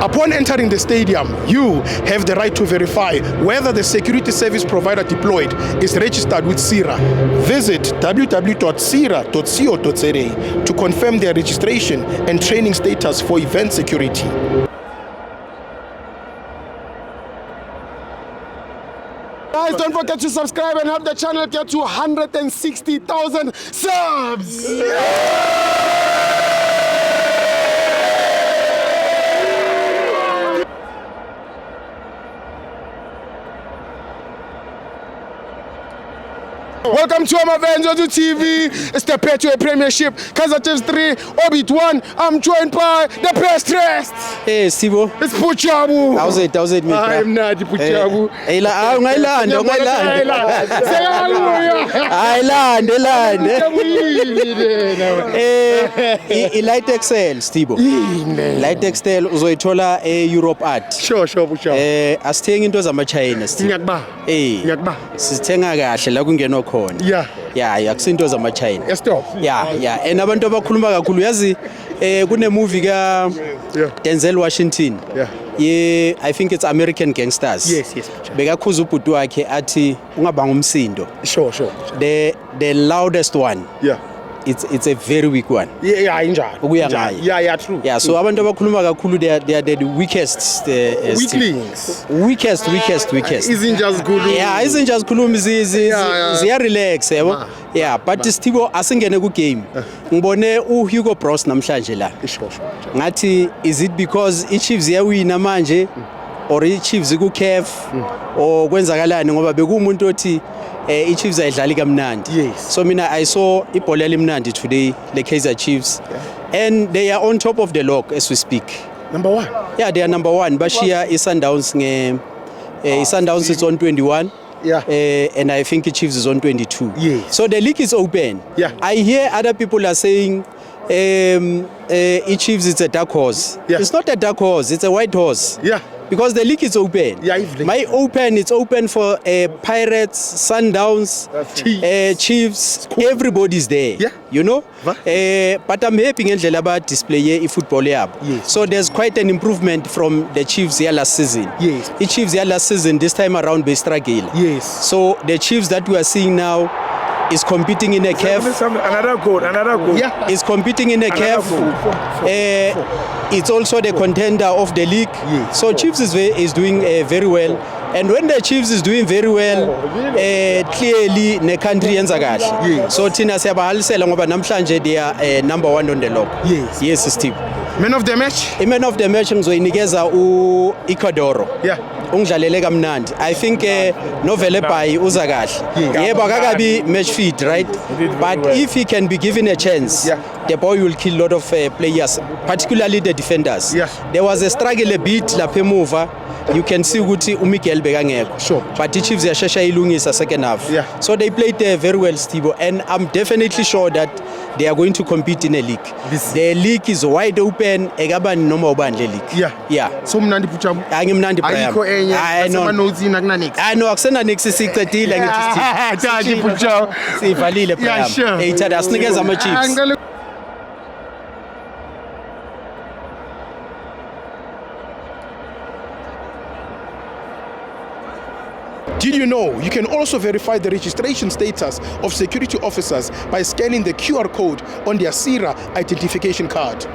Upon entering the stadium, you have the right to verify whether the security service provider deployed is registered with CIRA. Visit www.cira.co.za to confirm their registration and training status for event security. Guys, don't forget to subscribe and help the channel get to 160,000 subs! Welcome to Amavenzo TV. It's the Petro Premiership. Kaizer Chiefs 3, Orbit 1. I'm joined by the best dressed. Hey, Sibo. It's Puchabu. How's it, mate? I'm not Puchabu. Hey, ungayilanda. I-Light Excel, Stibo. Light Excel uzoyithola Europe Art. Sure, Puchabu. Asithenga into zama-China, Stibo. Ngiyakba. Sithenga kahle la kungenwa khona. Yeah, akusinto zama-China. Stop. Yeah. And abantu abakhuluma kakhulu yazi kune movie ka Denzel Washington. I think it's American Gangsters. Yes. Bekakhuza ubhuti wakhe athi ungabanga umsindo. Sure. The loudest one. It's a very weak one. Injalo. Ukuya ngayo. Yeah, true. Yeah, so abantu abakhuluma kakhulu they are the weakest. Weaklings. Weakest. Izinja zikhuluma. Yeah, izinja zikhuluma ziya relax yabo. Yeah, but Stibo asingene ku game. Ngibone uHugo Bros namhlanje la. Sure. Ngathi is it because iChiefs yawina manje or iChiefs ku CAF or kwenzakalani ngoba bekumuntu othi iChiefs ayidlali kamnandi. Yes. So mina I saw ibhola elimnandi today le Kaizer Chiefs and they are on top of the log as we speak. Number 1. Yeah, they are number 1. Bashiya iSundowns iSundowns is on 21. And I think Chiefs is on 22. Yes. So the league is open. Yeah. I hear other people are saying Chiefs is a dark horse. Yeah. It's not a dark horse, it's a white horse. Yeah. Because the league is open. It's open for Pirates, Sundowns, Chiefs, everybody's there. Yeah. You know? But I'm happy ngendlela aba display football yabo. Yes. So there's quite an improvement from the Chiefs here last season. Yes. The Chiefs here last season, this time around they struggle. Yes. So the Chiefs that we are seeing now is competing in a CAF. Another goal. Yeah. Is competing in a CAF. It's also the contender of the league. Yes. So Chiefs is doing very well. And when the Chiefs is doing very well, clearly the country yenza kahle. Yes. So thina siyabahalisela ngoba namhlanje they are number 1 on the log. Yes, Steve. Man of the match? Man of the match ngizoyinikeza uEcuador. Ungidlalele kamnandi. I think Novele Bay uza kahle. Yebo akakabi match fit, right? But if he can be given a chance, the boy will kill a lot of players, particularly the defenders. There was a struggle a bit lapha emuva. You can see ukuthi uMiguel bekangekho. Sure. But the Chiefs yashesha ilungisa second half. So they played very well, Stibo, and I'm definitely sure that they are going to compete in a league. The league is wide open. Ekabani noma ubani le league. Yeah. So mnandi Puchabu. Angimnandi Brian. Ayikho enye. I know. Akuna next. I know akusena next sicedile ngithi Tati Puchabu. sivalile Brian. Yeah, sure. Hey Thada asinikeza ama Chiefs. Did you know you can also verify the registration status of security officers by scanning the QR code on their CIRA identification card?